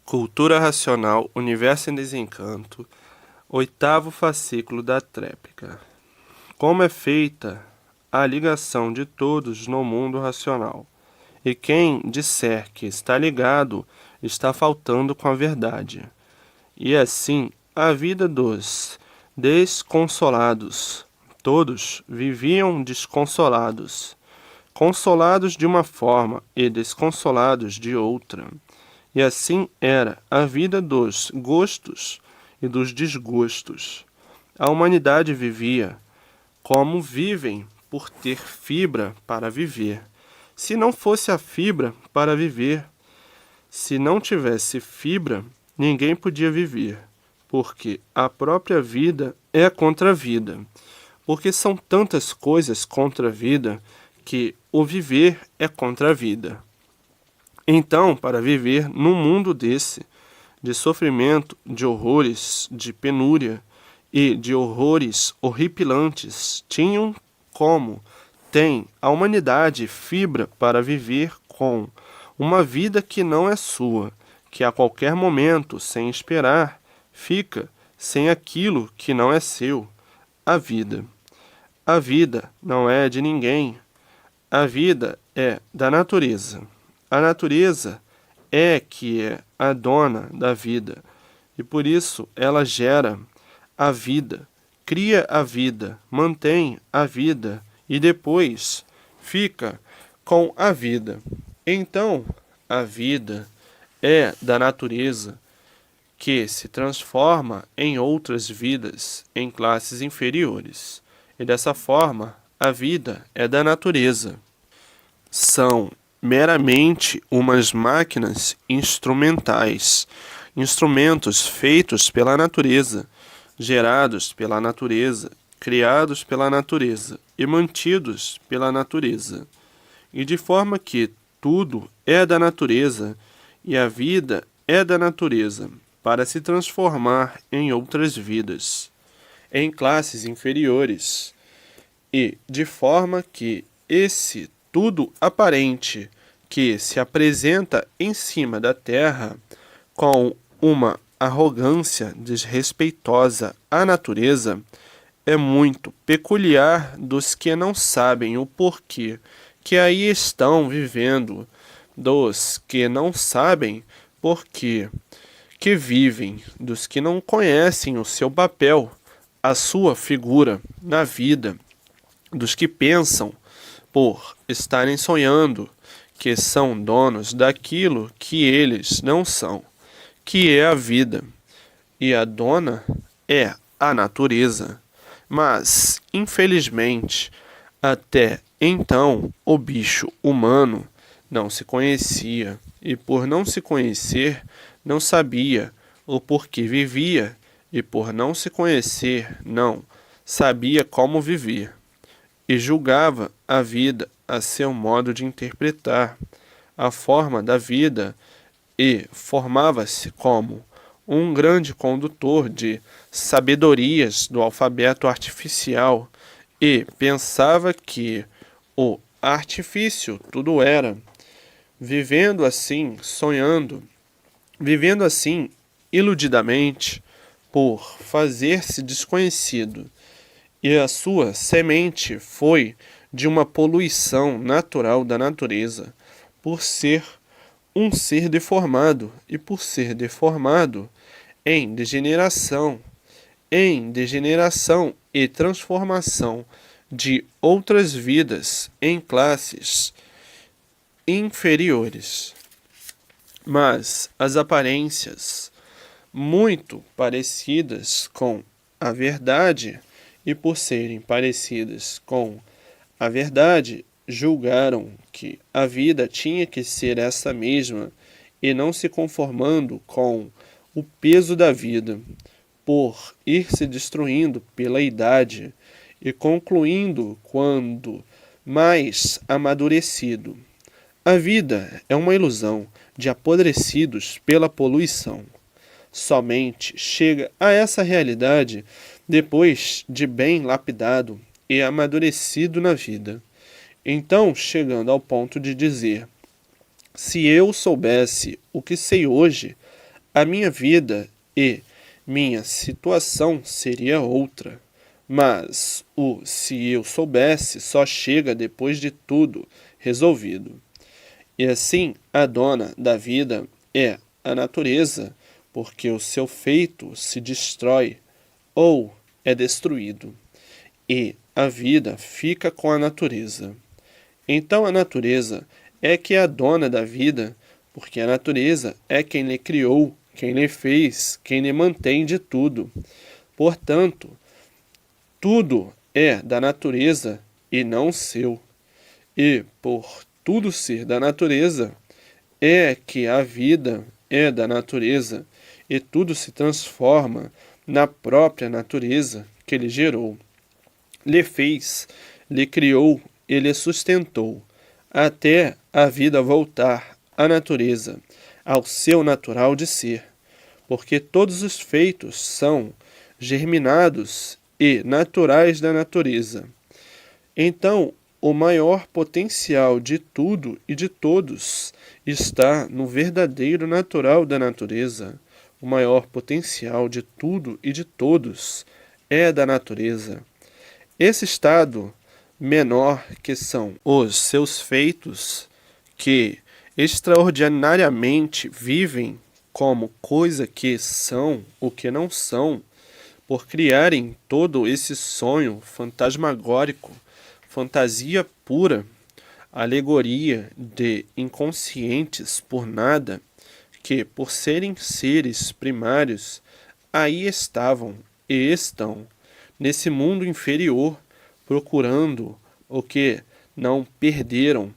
Cultura Racional, Universo em Desencanto, 8º fascículo da Tréplica. Como é feita a ligação de todos no mundo racional, e quem disser que está ligado, está faltando com a verdade. E assim, a vida dos desconsolados. Todos viviam desconsolados, consolados de uma forma e desconsolados de outra. E assim era a vida dos gostos e dos desgostos. A humanidade vivia como vivem por ter fibra para viver. Se não fosse a fibra para viver, se não tivesse fibra, ninguém podia viver, porque a própria vida é contra a vida. Porque são tantas coisas contra a vida que o viver é contra a vida. Então, para viver num mundo desse, de sofrimento, de horrores, de penúria e de horrores horripilantes, tem a humanidade fibra para viver com uma vida que não é sua, que a qualquer momento, sem esperar, fica sem aquilo que não é seu, a vida. A vida não é de ninguém, a vida é da natureza. A natureza é que é a dona da vida, e por isso ela gera a vida, cria a vida, mantém a vida e depois fica com a vida. Então, a vida é da natureza que se transforma em outras vidas, em classes inferiores. E dessa forma, a vida é da natureza. São meramente umas máquinas instrumentais, instrumentos feitos pela natureza, gerados pela natureza, criados pela natureza e mantidos pela natureza. E de forma que tudo é da natureza e a vida é da natureza, para se transformar em outras vidas, em classes inferiores, e de forma que esse tudo aparente que se apresenta em cima da terra com uma arrogância desrespeitosa à natureza é muito peculiar dos que não sabem o porquê que aí estão vivendo, dos que não sabem porquê que vivem, dos que não conhecem o seu papel, a sua figura na vida, dos que pensam por estarem sonhando que são donos daquilo que eles não são, que é a vida, e a dona é a natureza. Mas, infelizmente, até então o bicho humano não se conhecia, e por não se conhecer, não sabia o porquê vivia, e por não se conhecer, não sabia como viver, e julgava a vida a seu modo de interpretar a forma da vida e formava-se como um grande condutor de sabedorias do alfabeto artificial e pensava que o artifício tudo era, vivendo assim, sonhando, vivendo assim iludidamente por fazer-se desconhecido. E a sua semente foi de uma poluição natural da natureza, por ser um ser deformado, e por ser deformado em degeneração e transformação de outras vidas em classes inferiores. Mas as aparências muito parecidas com a verdade, e por serem parecidas com a verdade, julgaram que a vida tinha que ser essa mesma e não se conformando com o peso da vida, por ir se destruindo pela idade e concluindo quando mais amadurecido. A vida é uma ilusão de apodrecidos pela poluição. Somente chega a essa realidade depois de bem lapidado e amadurecido na vida. Então, chegando ao ponto de dizer: se eu soubesse o que sei hoje, a minha vida e minha situação seria outra. Mas o se eu soubesse só chega depois de tudo resolvido. E assim, a dona da vida é a natureza, porque o seu feito se destrói ou é destruído, e a vida fica com a natureza. Então a natureza é que é a dona da vida, porque a natureza é quem lhe criou, quem lhe fez, quem lhe mantém de tudo. Portanto, tudo é da natureza e não seu. E por tudo ser da natureza, é que a vida é da natureza, e tudo se transforma na própria natureza que ele gerou, lhe fez, lhe criou e lhe sustentou, até a vida voltar à natureza, ao seu natural de ser, porque todos os feitos são germinados e naturais da natureza. Então, o maior potencial de tudo e de todos está no verdadeiro natural da natureza. O maior potencial de tudo e de todos é da natureza. Esse estado menor, que são os seus feitos, que extraordinariamente vivem como coisa que são o que não são, por criarem todo esse sonho fantasmagórico, fantasia pura, alegoria de inconscientes por nada, que, por serem seres primários, aí estavam e estão, nesse mundo inferior, procurando o que não perderam,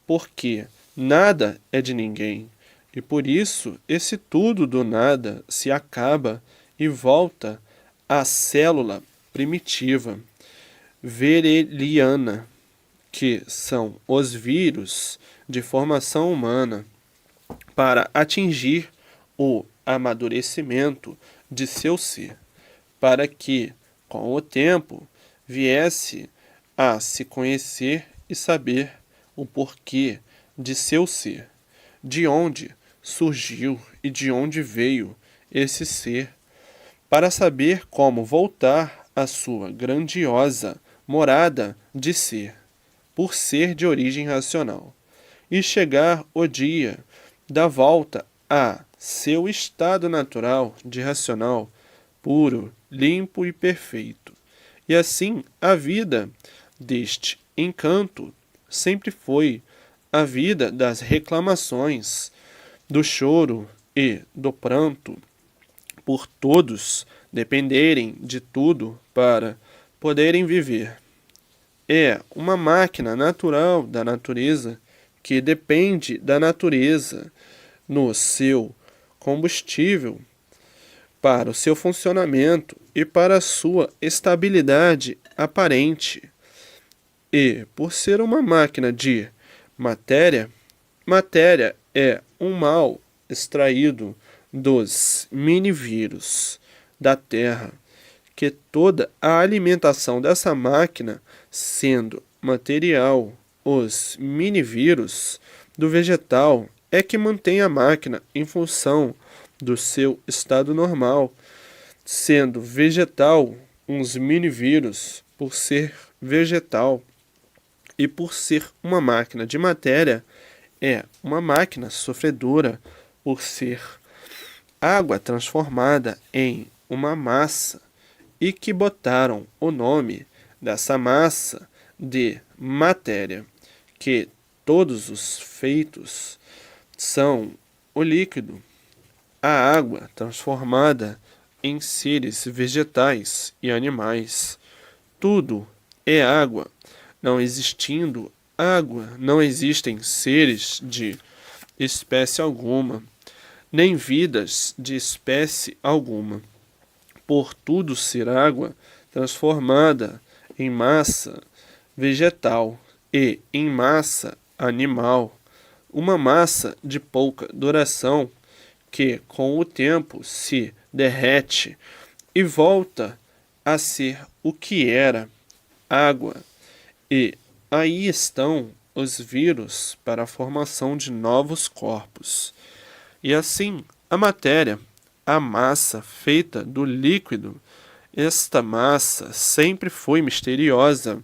porque nada é de ninguém, e por isso esse tudo do nada se acaba e volta à célula primitiva, vereliana, que são os vírus de formação humana, para atingir o amadurecimento de seu ser, para que, com o tempo, viesse a se conhecer e saber o porquê de seu ser, de onde surgiu e de onde veio esse ser, para saber como voltar à sua grandiosa morada de ser, por ser de origem racional, e chegar o dia da volta a seu estado natural de racional, puro, limpo e perfeito. E assim a vida deste encanto sempre foi a vida das reclamações, do choro e do pranto, por todos dependerem de tudo para poderem viver. É uma máquina natural da natureza que depende da natureza no seu combustível para o seu funcionamento e para a sua estabilidade aparente. E, por ser uma máquina de matéria, matéria é um mal extraído dos mini-vírus da Terra, que toda a alimentação dessa máquina, sendo material, os mini-vírus do vegetal, é que mantém a máquina em função do seu estado normal, sendo vegetal uns mini-vírus por ser vegetal, e por ser uma máquina de matéria, é uma máquina sofredora por ser água transformada em uma massa, e que botaram o nome dessa massa de matéria, que todos os feitos são o líquido, a água transformada em seres vegetais e animais. Tudo é água. Não existindo água, não existem seres de espécie alguma, nem vidas de espécie alguma. Por tudo ser água transformada em massa vegetal e em massa animal, uma massa de pouca duração que, com o tempo, se derrete e volta a ser o que era, água. E aí estão os vírus para a formação de novos corpos. E assim, A matéria, a massa feita do líquido, esta massa sempre foi misteriosa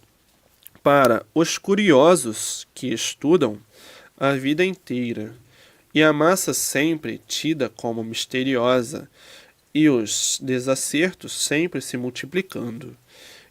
para os curiosos que estudam a vida inteira, e a massa sempre tida como misteriosa, e os desacertos sempre se multiplicando,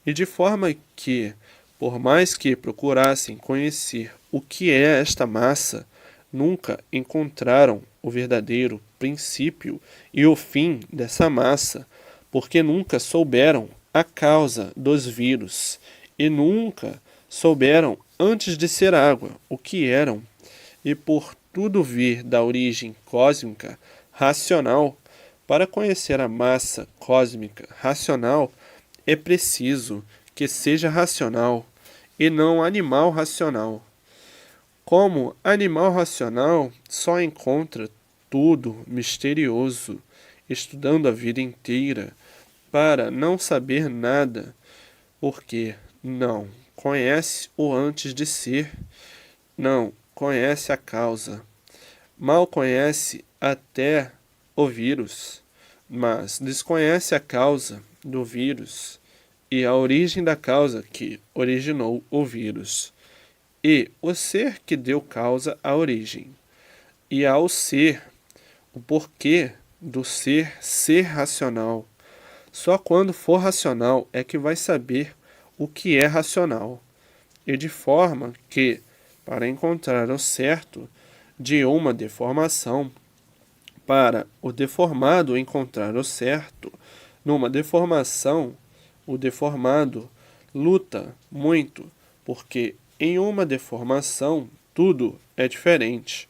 e de forma que, por mais que procurassem conhecer o que é esta massa, nunca encontraram o verdadeiro princípio e o fim dessa massa, porque nunca souberam a causa dos vírus e nunca souberam antes de ser água o que eram, e por tudo vir da origem cósmica racional, para conhecer a massa cósmica racional é preciso que seja racional e não animal racional. Como animal racional só encontra tudo misterioso, estudando a vida inteira, para não saber nada, porque não conhece o antes de ser, não conhece a causa, mal conhece até o vírus, mas desconhece a causa do vírus e a origem da causa que originou o vírus, e o ser que deu causa à origem, e ao ser, o porquê do ser racional. Só quando for racional é que vai saber o que é racional, e de forma que, para encontrar o certo de uma deformação, para o deformado encontrar o certo numa deformação, o deformado luta muito, porque em uma deformação tudo é diferente,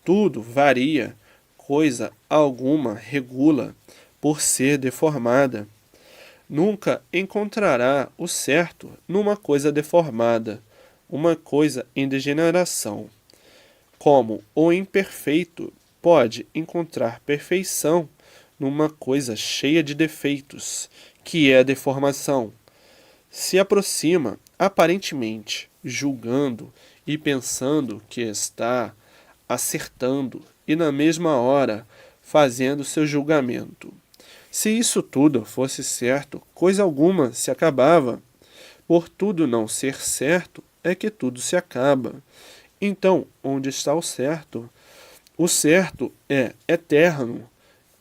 tudo varia, coisa alguma regula por ser deformada. Nunca encontrará o certo numa coisa deformada, uma coisa em degeneração. Como o imperfeito pode encontrar perfeição numa coisa cheia de defeitos, que é a deformação. Se aproxima, aparentemente, julgando e pensando que está acertando, e na mesma hora fazendo seu julgamento. Se isso tudo fosse certo, coisa alguma se acabava. Por tudo não ser certo, é que tudo se acaba. Então, onde está o certo? O certo é eterno,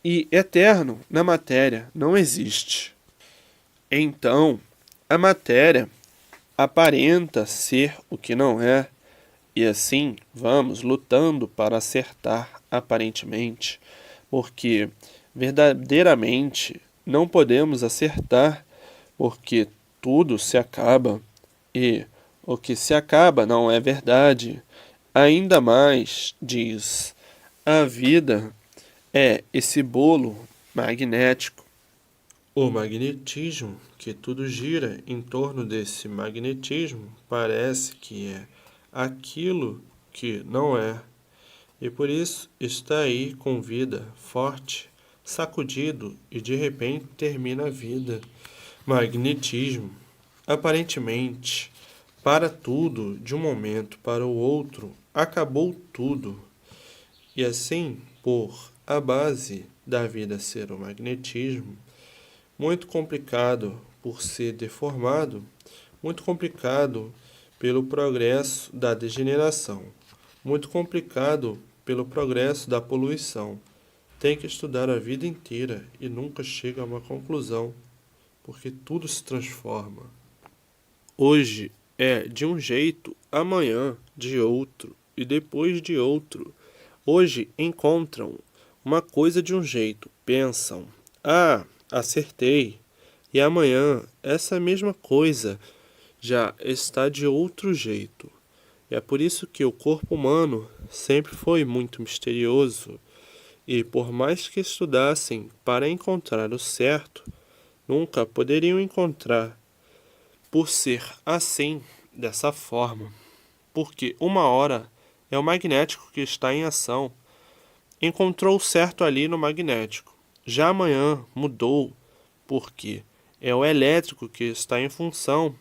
e eterno na matéria não existe. Então, a matéria aparenta ser o que não é, e assim vamos lutando para acertar aparentemente, porque verdadeiramente não podemos acertar, porque tudo se acaba, e o que se acaba não é verdade. Ainda mais, diz, a vida é esse bolo magnético. O magnetismo, que tudo gira em torno desse magnetismo, parece que é aquilo que não é, e por isso está aí com vida forte, sacudido e de repente termina a vida. Magnetismo, aparentemente, para tudo, de um momento para o outro, acabou tudo. E assim, por a base da vida ser o magnetismo, muito complicado por ser deformado, muito complicado pelo progresso da degeneração, muito complicado pelo progresso da poluição. Tem que estudar a vida inteira e nunca chega a uma conclusão, porque tudo se transforma. Hoje é de um jeito, amanhã de outro e depois de outro. Hoje encontram uma coisa de um jeito, pensam: ah, acertei. E amanhã essa mesma coisa já está de outro jeito. E é por isso que o corpo humano sempre foi muito misterioso. E por mais que estudassem para encontrar o certo, nunca poderiam encontrar, por ser assim, dessa forma. Porque uma hora é o magnético que está em ação. Encontrou o certo ali no magnético. Já amanhã mudou, porque é o elétrico que está em função.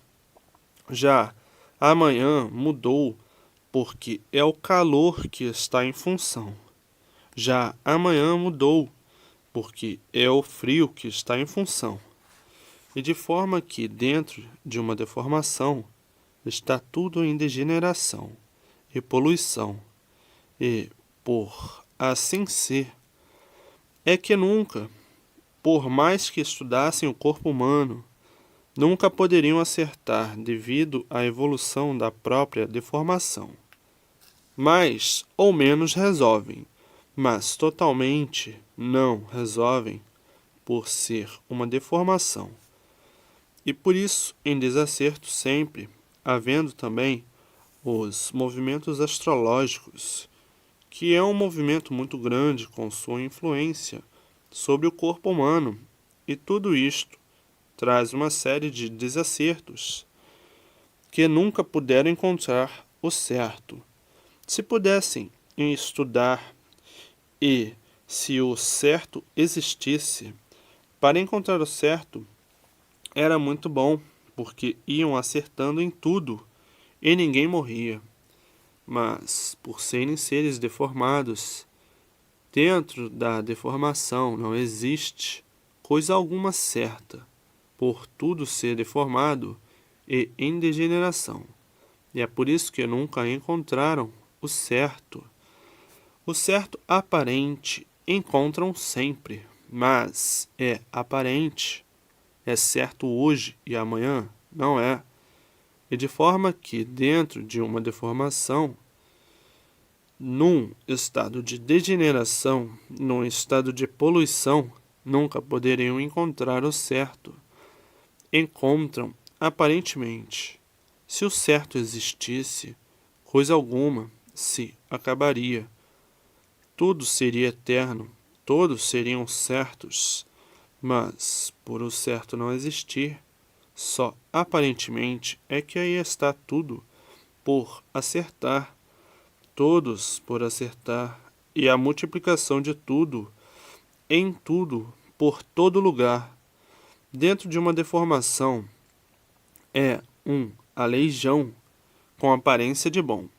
Já amanhã mudou, porque é o calor que está em função. Já amanhã mudou, porque é o frio que está em função. E de forma que, dentro de uma deformação, está tudo em degeneração e poluição. E, por assim ser, é que nunca, por mais que estudassem o corpo humano, nunca poderiam acertar devido à evolução da própria deformação. Mais ou menos resolvem, mas totalmente não resolvem por ser uma deformação. E por isso, em desacerto sempre, havendo também os movimentos astrológicos, que é um movimento muito grande com sua influência sobre o corpo humano, e tudo isto traz uma série de desacertos que nunca puderam encontrar o certo. Se pudessem estudar e se o certo existisse, para encontrar o certo era muito bom, porque iam acertando em tudo e ninguém morria. Mas, por serem seres deformados, dentro da deformação não existe coisa alguma certa, por tudo ser deformado e em degeneração. E é por isso que nunca encontraram o certo. O certo aparente encontram sempre, mas é aparente. É certo hoje e amanhã não é. E de forma que, dentro de uma deformação, num estado de degeneração, num estado de poluição, nunca poderiam encontrar o certo. Encontram aparentemente. Se o certo existisse, coisa alguma se acabaria. Tudo seria eterno, todos seriam certos, mas, por o certo não existir, só aparentemente é que aí está tudo por acertar, todos por acertar, e a multiplicação de tudo, em tudo, por todo lugar, dentro de uma deformação, é um aleijão com aparência de bom.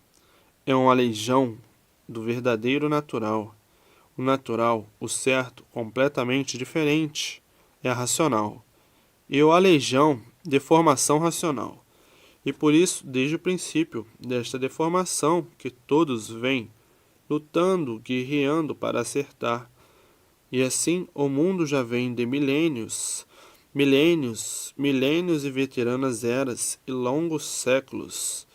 É um aleijão do verdadeiro natural. O natural, o certo, completamente diferente, é a racional. E o aleijão, deformação racional. E por isso, desde o princípio desta deformação, que todos vêm lutando, guerreando para acertar. E assim o mundo já vem de milênios, milênios e veteranas eras e longos séculos,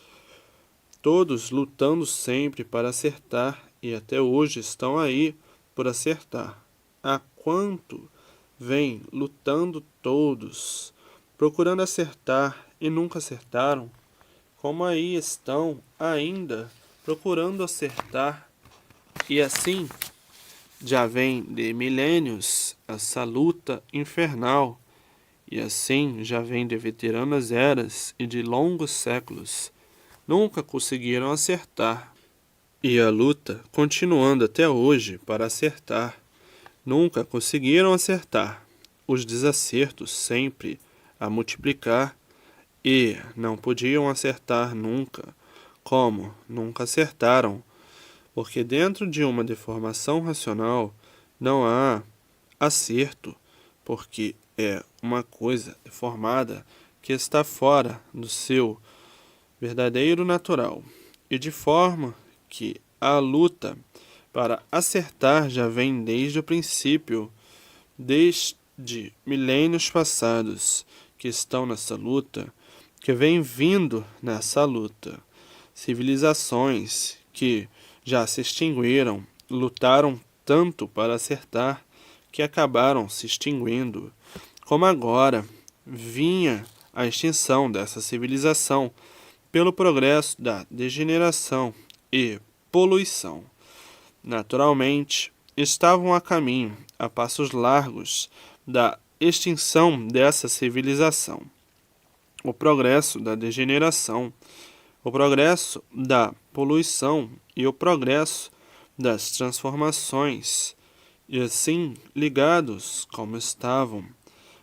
todos lutando sempre para acertar, e até hoje estão aí por acertar. Há quanto vem lutando todos, procurando acertar e nunca acertaram, como aí estão ainda procurando acertar, e assim já vem de milênios essa luta infernal, e assim já vem de veteranas eras e de longos séculos. Nunca conseguiram acertar. E a luta continuando até hoje para acertar. Nunca conseguiram acertar. Os desacertos sempre a multiplicar e não podiam acertar nunca. Como? Nunca acertaram. Porque dentro de uma deformação racional não há acerto, porque é uma coisa deformada que está fora do seu verdadeiro natural, e de forma que a luta para acertar já vem desde o princípio, desde milênios passados, que estão nessa luta, que vem vindo nessa luta. Civilizações que já se extinguiram, lutaram tanto para acertar, que acabaram se extinguindo. Como agora vinha a extinção dessa civilização, pelo progresso da degeneração e poluição. Naturalmente, estavam a caminho, a passos largos, da extinção dessa civilização. O progresso da degeneração, o progresso da poluição e o progresso das transformações, e assim ligados como estavam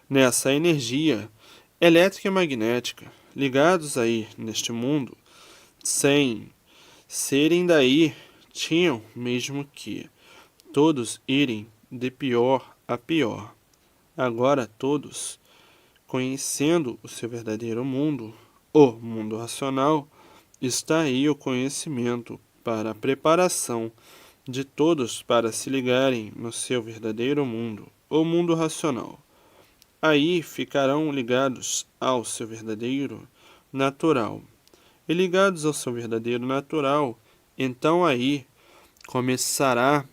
nessa energia elétrica e magnética, ligados aí neste mundo, sem serem daí, tinham mesmo que todos irem de pior a pior. Agora todos, conhecendo o seu verdadeiro mundo, o mundo racional, está aí o conhecimento para a preparação de todos para se ligarem no seu verdadeiro mundo, o mundo racional. Aí ficarão ligados ao seu verdadeiro natural. E ligados ao seu verdadeiro natural, então aí começará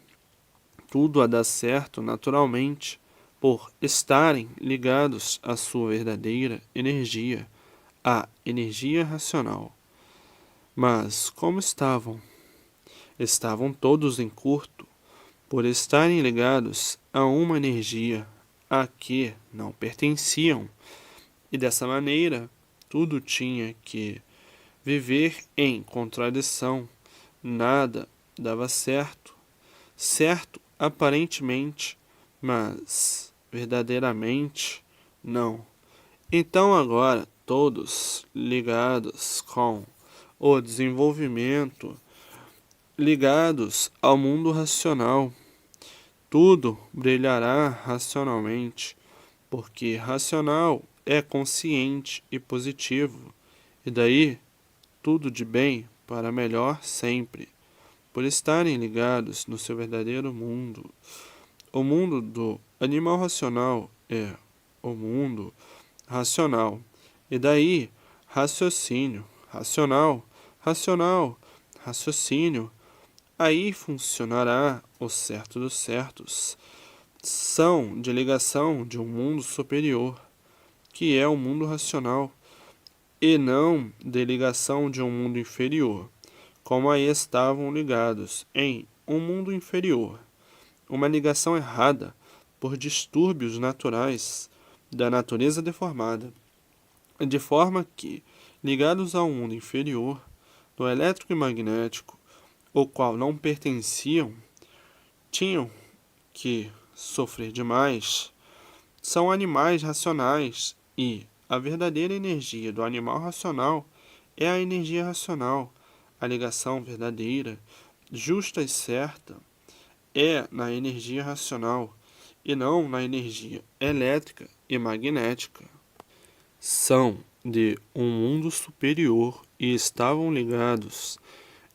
tudo a dar certo naturalmente, por estarem ligados à sua verdadeira energia, a energia racional. Mas como estavam? Estavam todos em curto, por estarem ligados a uma energia a que não pertenciam, e dessa maneira tudo tinha que viver em contradição, nada dava certo, certo aparentemente, mas verdadeiramente não. Então agora todos ligados com o desenvolvimento, ligados ao mundo racional, tudo brilhará racionalmente, porque racional é consciente e positivo, e daí tudo de bem para melhor sempre, por estarem ligados no seu verdadeiro mundo. O mundo do animal racional é o mundo racional, e daí raciocínio, racional, racional, raciocínio, aí funcionará o certo dos certos. São de ligação de um mundo superior, que é o mundo racional, e não de ligação de um mundo inferior, como aí estavam ligados em um mundo inferior. Uma ligação errada por distúrbios naturais da natureza deformada, de forma que, ligados ao mundo inferior, do elétrico e magnético, o qual não pertenciam, tinham que sofrer demais, são animais racionais e a verdadeira energia do animal racional é a energia racional. A ligação verdadeira, justa e certa, é na energia racional e não na energia elétrica e magnética. São de um mundo superior e estavam ligados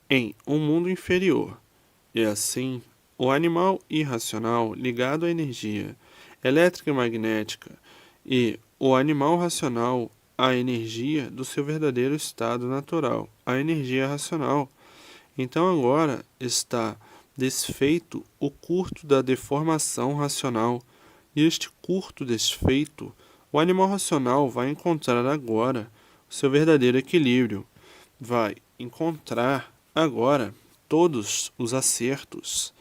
em um mundo inferior. E assim, o animal irracional ligado à energia elétrica e magnética e o animal racional à energia do seu verdadeiro estado natural, a energia racional. Então agora está desfeito o curto da deformação racional, e este curto desfeito, o animal racional vai encontrar agora o seu verdadeiro equilíbrio, vai encontrar agora todos os acertos,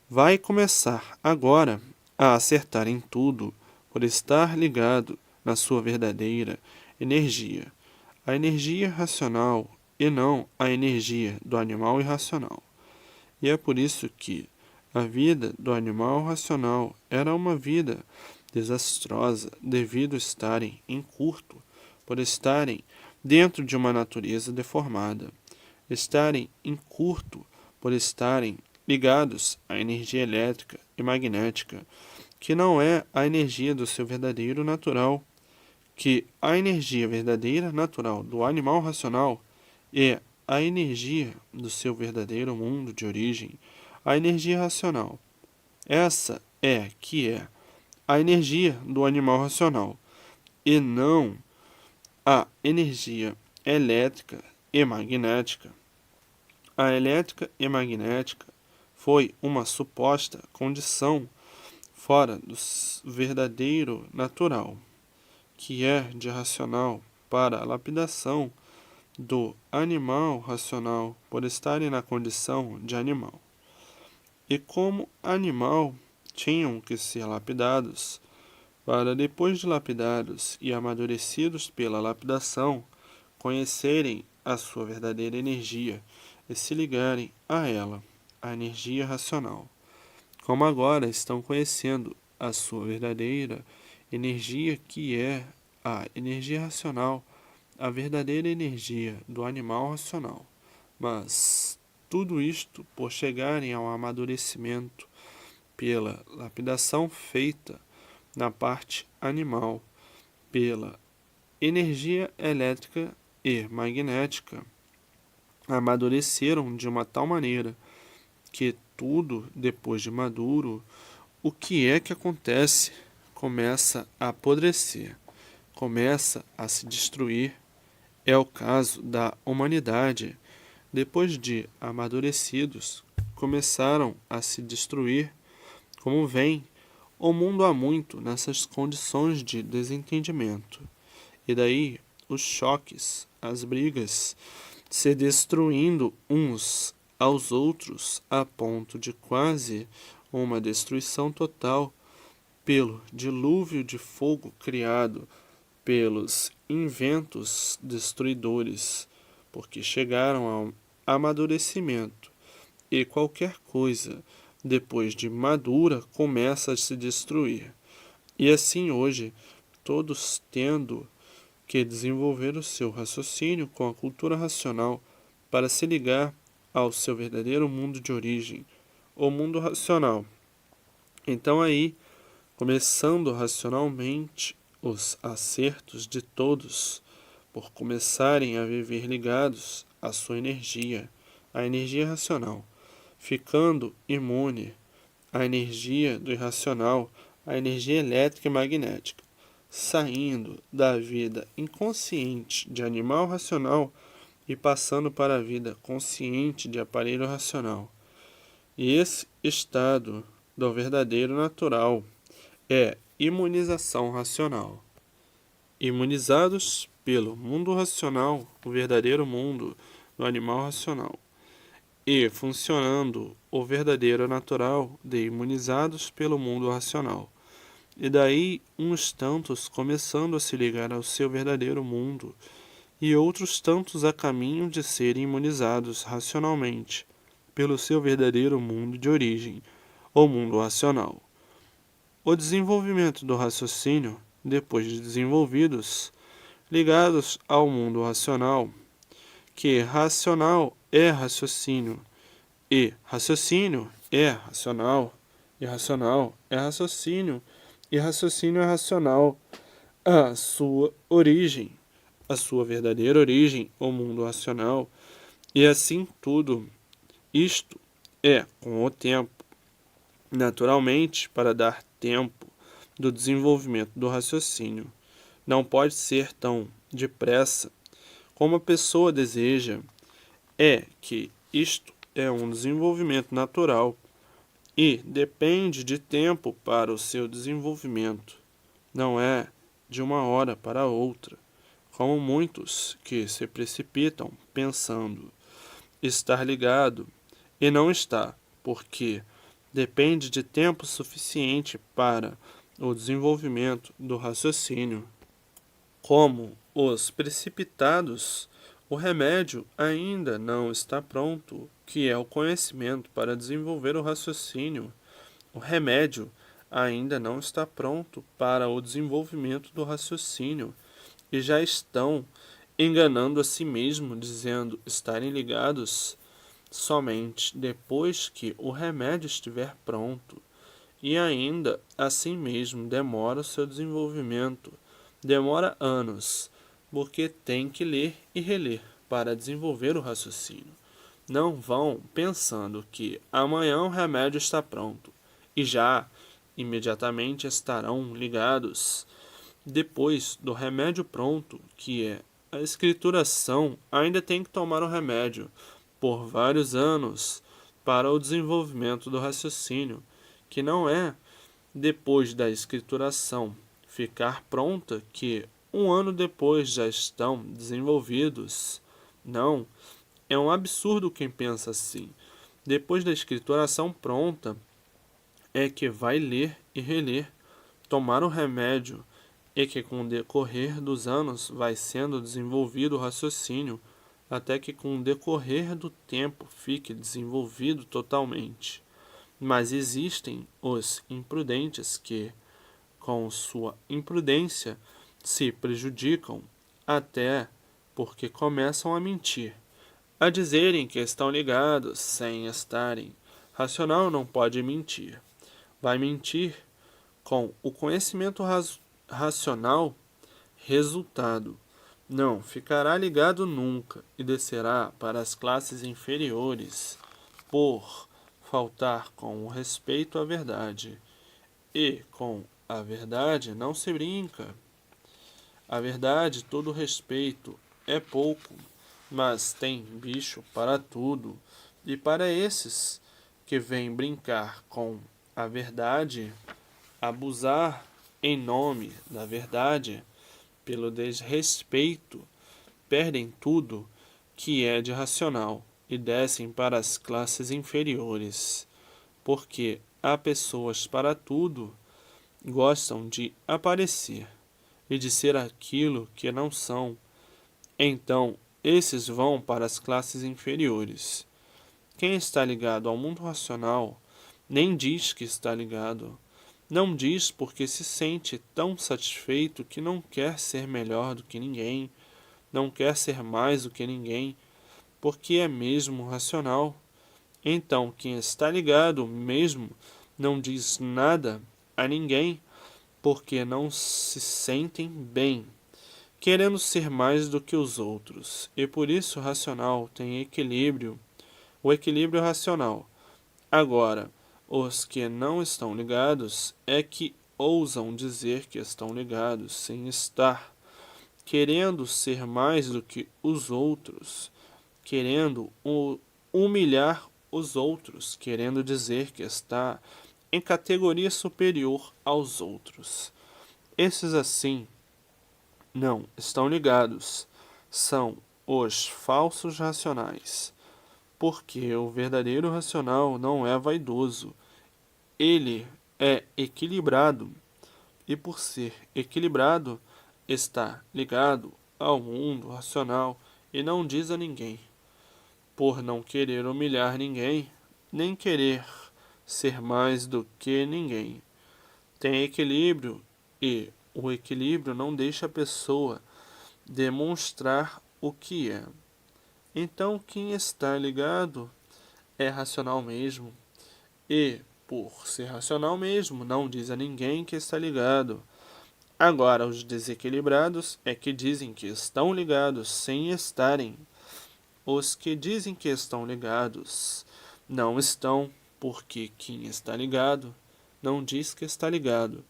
vai começar agora a acertar em tudo, por estar ligado na sua verdadeira energia, a energia racional e não a energia do animal irracional. E é por isso que a vida do animal racional era uma vida desastrosa devido a estarem em curto, por estarem dentro de uma natureza deformada, estarem em curto, por estarem ligados à energia elétrica e magnética, que não é a energia do seu verdadeiro natural, que a energia verdadeira natural do animal racional é a energia do seu verdadeiro mundo de origem, a energia racional. Essa é que é a energia do animal racional, e não a energia elétrica e magnética. A elétrica e magnética foi uma suposta condição fora do verdadeiro natural, que é de racional para a lapidação do animal racional por estarem na condição de animal. E como animal, tinham que ser lapidados, para depois de lapidados e amadurecidos pela lapidação, conhecerem a sua verdadeira energia e se ligarem a ela, a energia racional. Como agora estão conhecendo a sua verdadeira energia, que é a energia racional, a verdadeira energia do animal racional. Mas tudo isto por chegarem ao amadurecimento, pela lapidação feita na parte animal, pela energia elétrica e magnética, amadureceram de uma tal maneira que tudo, depois de maduro, o que é que acontece? Começa a apodrecer, começa a se destruir. É o caso da humanidade. Depois de amadurecidos, começaram a se destruir. Como vem, o mundo há muito nessas condições de desentendimento. E daí os choques, as brigas, se destruindo uns aos outros a ponto de quase uma destruição total pelo dilúvio de fogo criado pelos inventos destruidores, porque chegaram ao amadurecimento e qualquer coisa, depois de madura, começa a se destruir. E assim hoje, todos tendo que desenvolver o seu raciocínio com a cultura racional para se ligar ao seu verdadeiro mundo de origem, o mundo racional. Então aí, começando racionalmente os acertos de todos, por começarem a viver ligados à sua energia, à energia racional, ficando imune à energia do irracional, à energia elétrica e magnética, saindo da vida inconsciente de animal racional e passando para a vida consciente de aparelho racional. E esse estado do verdadeiro natural é imunização racional. Imunizados pelo mundo racional, o verdadeiro mundo do animal racional, e funcionando o verdadeiro natural de imunizados pelo mundo racional. E daí uns tantos começando a se ligar ao seu verdadeiro mundo, e outros tantos a caminho de serem imunizados racionalmente pelo seu verdadeiro mundo de origem, o mundo racional. O desenvolvimento do raciocínio, depois de desenvolvidos, ligados ao mundo racional, que racional é raciocínio, e raciocínio é racional, e racional é raciocínio, e raciocínio é racional, a sua origem, a sua verdadeira origem, o mundo racional, e assim tudo. Isto é, com o tempo, naturalmente, para dar tempo do desenvolvimento do raciocínio. Não pode ser tão depressa como a pessoa deseja. É que isto é um desenvolvimento natural e depende de tempo para o seu desenvolvimento. Não é de uma hora para outra, como muitos que se precipitam pensando estar ligado e não está, porque depende de tempo suficiente para o desenvolvimento do raciocínio. Como os precipitados, o remédio ainda não está pronto, que é o conhecimento para desenvolver o raciocínio. O remédio ainda não está pronto para o desenvolvimento do raciocínio e já estão enganando a si mesmo, dizendo estarem ligados somente depois que o remédio estiver pronto. E ainda assim mesmo demora o seu desenvolvimento. Demora anos, porque tem que ler e reler para desenvolver o raciocínio. Não vão pensando que amanhã o remédio está pronto e já imediatamente estarão ligados. Depois do remédio pronto, que é a escrituração, ainda tem que tomar o remédio por vários anos para o desenvolvimento do raciocínio, que não é depois da escrituração ficar pronta que um ano depois já estão desenvolvidos. Não, é um absurdo quem pensa assim. Depois da escrituração pronta é que vai ler e reler, tomar o remédio, e que com o decorrer dos anos vai sendo desenvolvido o raciocínio, até que com o decorrer do tempo fique desenvolvido totalmente. Mas existem os imprudentes que, com sua imprudência, se prejudicam até porque começam a mentir, a dizerem que estão ligados sem estarem. Racional não pode mentir. vai mentir com o conhecimento racional, resultado. Não ficará ligado nunca e descerá para as classes inferiores por faltar com o respeito à verdade. E com a verdade não se brinca. A verdade, todo respeito, é pouco, mas tem bicho para tudo. E para esses que vêm brincar com a verdade, abusar em nome da verdade, pelo desrespeito, perdem tudo que é de racional e descem para as classes inferiores, porque há pessoas para tudo, gostam de aparecer e de ser aquilo que não são. Então, esses vão para as classes inferiores. Quem está ligado ao mundo racional nem diz que está ligado. Não diz porque se sente tão satisfeito que não quer ser melhor do que ninguém, não quer ser mais do que ninguém, porque é mesmo racional. Então, quem está ligado mesmo não diz nada a ninguém, porque não se sentem bem, querendo ser mais do que os outros. E por isso o racional tem equilíbrio, o equilíbrio racional. Agora, os que não estão ligados é que ousam dizer que estão ligados sem estar, querendo ser mais do que os outros, querendo humilhar os outros, querendo dizer que está em categoria superior aos outros. Esses assim não estão ligados, são os falsos racionais, porque o verdadeiro racional não é vaidoso, ele é equilibrado, e por ser equilibrado, está ligado ao mundo racional e não diz a ninguém, por não querer humilhar ninguém, nem querer ser mais do que ninguém. Tem equilíbrio e o equilíbrio não deixa a pessoa demonstrar o que é. Então, quem está ligado é racional mesmo, e, por ser racional mesmo, não diz a ninguém que está ligado. Agora, os desequilibrados é que dizem que estão ligados sem estarem. Os que dizem que estão ligados não estão, porque quem está ligado não diz que está ligado,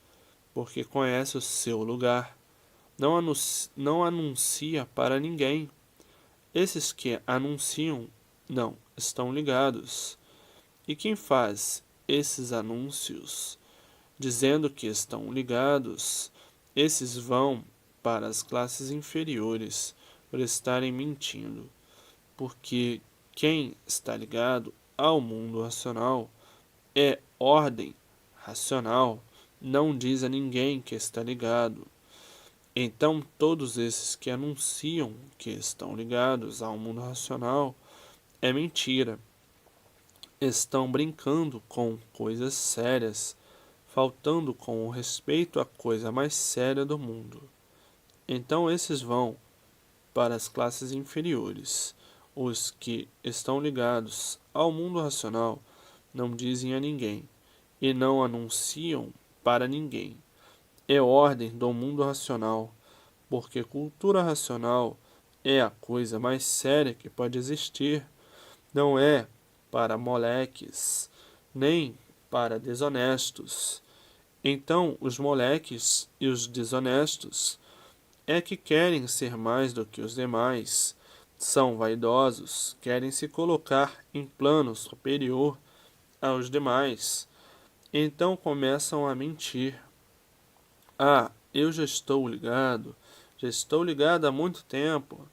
porque conhece o seu lugar. Não anuncia para ninguém. Esses que anunciam não estão ligados. E quem faz esses anúncios dizendo que estão ligados, esses vão para as classes inferiores por estarem mentindo, porque quem está ligado ao mundo racional é ordem racional, não diz a ninguém que está ligado. Então, todos esses que anunciam que estão ligados ao mundo racional é mentira. Estão brincando com coisas sérias, faltando com o respeito à coisa mais séria do mundo. Então, esses vão para as classes inferiores. Os que estão ligados ao mundo racional não dizem a ninguém e não anunciam para ninguém. É ordem do mundo racional, porque cultura racional é a coisa mais séria que pode existir. Não é para moleques, nem para desonestos. Então, os moleques e os desonestos é que querem ser mais do que os demais, são vaidosos, querem se colocar em plano superior aos demais. Então começam a mentir. Ah, eu já estou ligado há muito tempo.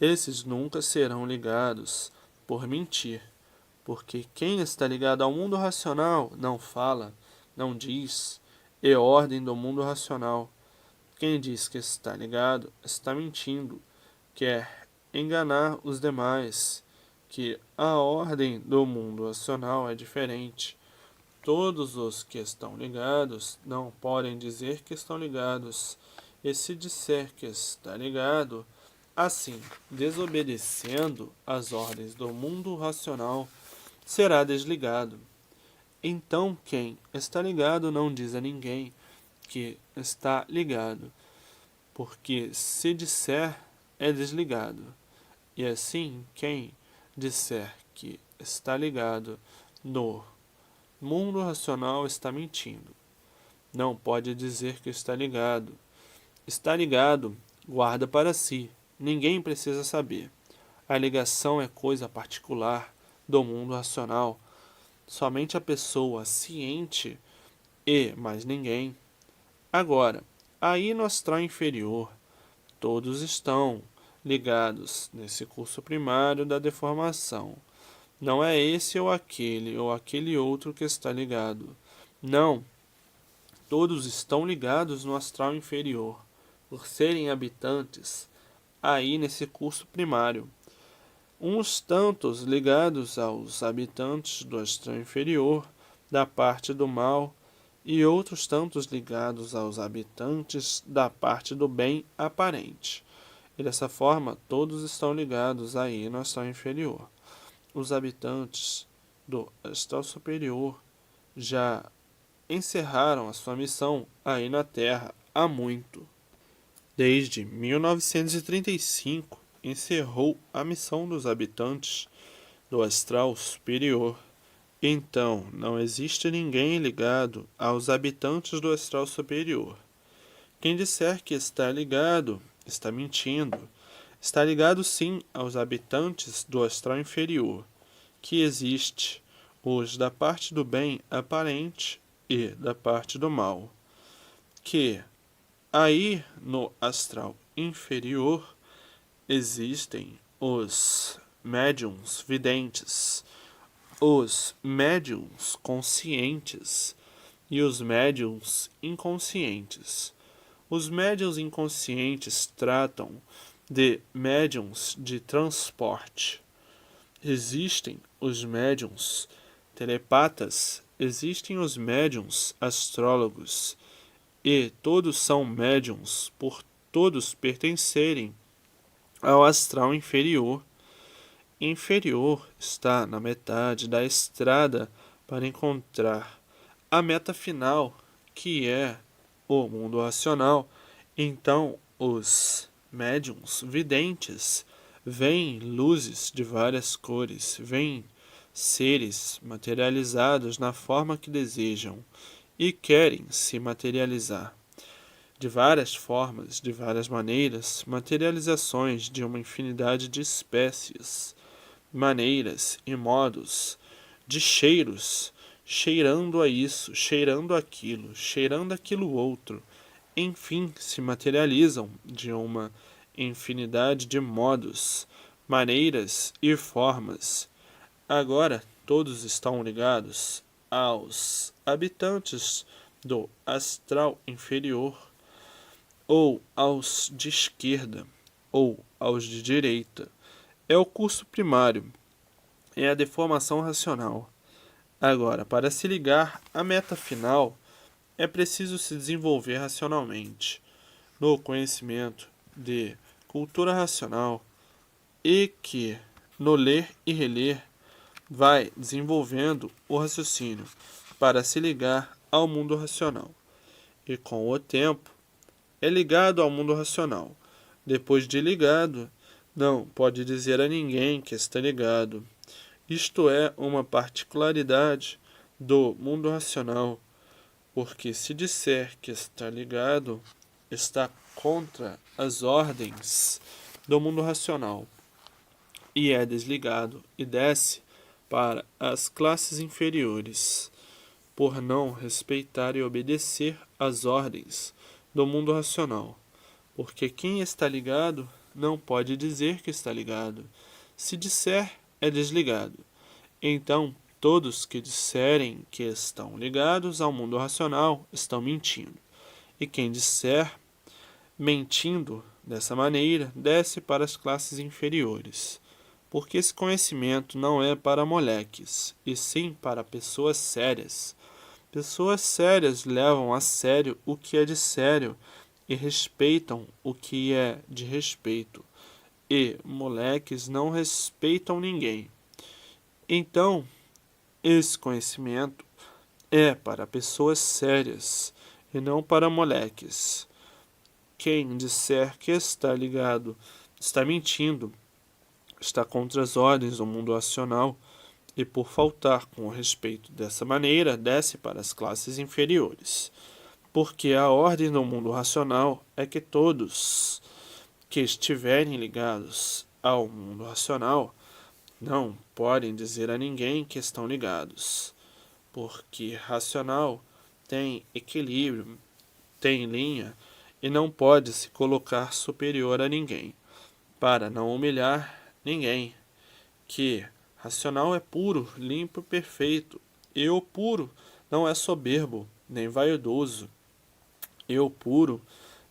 Esses nunca serão ligados por mentir, porque quem está ligado ao mundo racional não fala, não diz, é ordem do mundo racional. Quem diz que está ligado está mentindo, quer enganar os demais, que a ordem do mundo racional é diferente. Todos os que estão ligados não podem dizer que estão ligados, e se disser que está ligado, assim, desobedecendo às ordens do mundo racional, será desligado. Então quem está ligado não diz a ninguém que está ligado, porque se disser é desligado. E assim quem disser que está ligado no mundo racional está mentindo. Não pode dizer que está ligado. Está ligado, guarda para si. Ninguém precisa saber. A ligação é coisa particular do mundo racional. Somente a pessoa ciente e mais ninguém. Agora, aí no astral inferior, todos estão ligados nesse curso primário da deformação. Não é esse ou aquele outro que está ligado. Não, todos estão ligados no astral inferior, por serem habitantes aí nesse curso primário. Uns tantos ligados aos habitantes do astral inferior, da parte do mal, e outros tantos ligados aos habitantes da parte do bem aparente. E dessa forma, todos estão ligados aí no astral inferior. Os habitantes do astral superior já encerraram a sua missão aí na Terra há muito. Desde 1935, encerrou a missão dos habitantes do astral superior. Então, não existe ninguém ligado aos habitantes do astral superior. Quem disser que está ligado, está mentindo. Está ligado sim aos habitantes do astral inferior, que existe os da parte do bem aparente e da parte do mal, que aí no astral inferior existem os médiums videntes, os médiums conscientes e os médiums inconscientes. Os médiums inconscientes tratam de médiums de transporte. Existem os médiums telepatas, existem os médiums astrólogos, e todos são médiums por todos pertencerem ao astral inferior. Inferior está na metade da estrada para encontrar a meta final, que é o mundo racional. Então, os médiums videntes veem luzes de várias cores, veem seres materializados na forma que desejam e querem se materializar. De várias formas, de várias maneiras, materializações de uma infinidade de espécies, maneiras e modos, de cheiros, cheirando a isso, cheirando aquilo outro, enfim, se materializam de uma infinidade de modos, maneiras e formas. Agora todos estão ligados aos habitantes do astral inferior, ou aos de esquerda, ou aos de direita. É o curso primário, é a deformação racional. Agora, para se ligar à meta final, é preciso se desenvolver racionalmente, no conhecimento de cultura racional, e que, no ler e reler, vai desenvolvendo o raciocínio para se ligar ao mundo racional. E com o tempo, é ligado ao mundo racional. Depois de ligado, não pode dizer a ninguém que está ligado. Isto é uma particularidade do mundo racional, porque se disser que está ligado, está contra as ordens do mundo racional, e é desligado e desce para as classes inferiores, por não respeitar e obedecer às ordens do mundo racional, porque quem está ligado não pode dizer que está ligado. Se disser, é desligado. Então, todos que disserem que estão ligados ao mundo racional estão mentindo. E quem disser, mentindo dessa maneira, desce para as classes inferiores. Porque esse conhecimento não é para moleques, e sim para pessoas sérias. Pessoas sérias levam a sério o que é de sério e respeitam o que é de respeito. E moleques não respeitam ninguém. Então, esse conhecimento é para pessoas sérias e não para moleques. Quem disser que está ligado está mentindo, está contra as ordens do mundo racional e, por faltar com o respeito dessa maneira, desce para as classes inferiores. Porque a ordem do mundo racional é que todos que estiverem ligados ao mundo racional não podem dizer a ninguém que estão ligados, porque racional tem equilíbrio, tem linha e não pode se colocar superior a ninguém, para não humilhar ninguém, que racional é puro, limpo e perfeito, e o puro não é soberbo, nem vaidoso, e o puro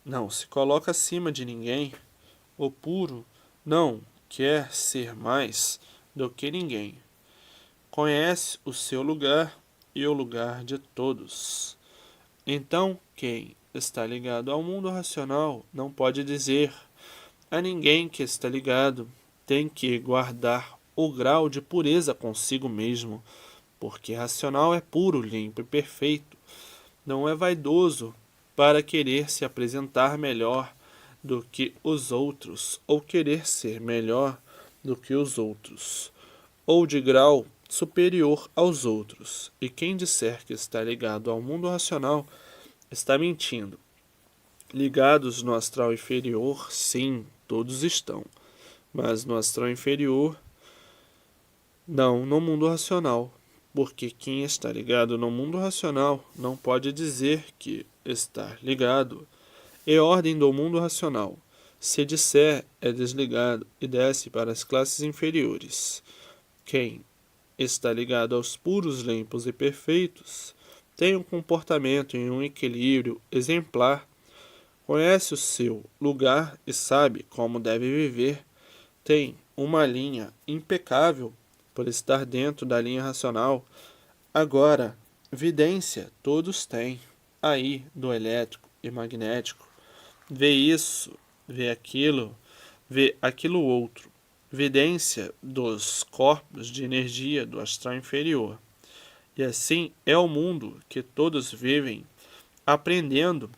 não se coloca acima de ninguém, o puro não quer ser mais do que ninguém. Conhece o seu lugar e o lugar de todos. Então, quem está ligado ao mundo racional não pode dizer a ninguém que está ligado, tem que guardar o grau de pureza consigo mesmo, porque racional é puro, limpo e perfeito. Não é vaidoso para querer se apresentar melhor do que os outros, ou querer ser melhor do que os outros, ou de grau superior aos outros. E quem disser que está ligado ao mundo racional está mentindo. Ligados no astral inferior, sim, todos estão, mas no astral inferior, não no mundo racional, porque quem está ligado no mundo racional não pode dizer que está ligado. É ordem do mundo racional. Se disser, é desligado e desce para as classes inferiores. Quem está ligado aos puros, limpos e perfeitos tem um comportamento em um equilíbrio exemplar, conhece o seu lugar e sabe como deve viver, tem uma linha impecável por estar dentro da linha racional. Agora, vidência todos têm, aí do elétrico e magnético. Vê isso, vê aquilo outro. Vidência dos corpos de energia do astral inferior. E assim é o mundo que todos vivem, aprendendo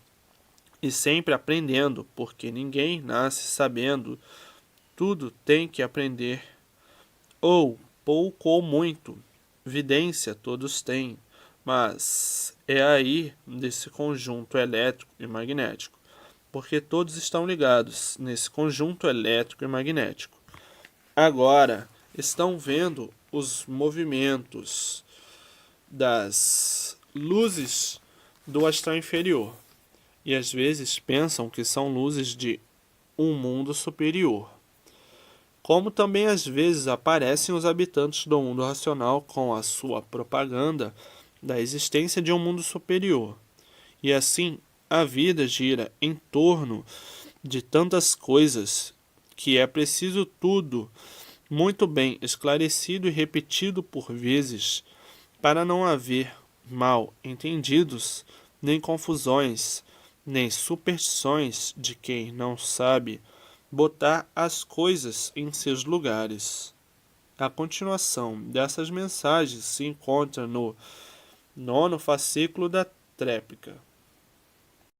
e sempre aprendendo, porque ninguém nasce sabendo, tudo tem que aprender, ou pouco ou muito. Vidência todos têm, mas é aí desse conjunto elétrico e magnético, porque todos estão ligados nesse conjunto elétrico e magnético. Agora estão vendo os movimentos das luzes do astral inferior e às vezes pensam que são luzes de um mundo superior. Como também às vezes aparecem os habitantes do mundo racional com a sua propaganda da existência de um mundo superior. E assim a vida gira em torno de tantas coisas que é preciso tudo muito bem esclarecido e repetido por vezes para não haver mal entendidos, nem confusões, nem superstições de quem não sabe botar as coisas em seus lugares. A continuação dessas mensagens se encontra no 9º fascículo da Tréplica.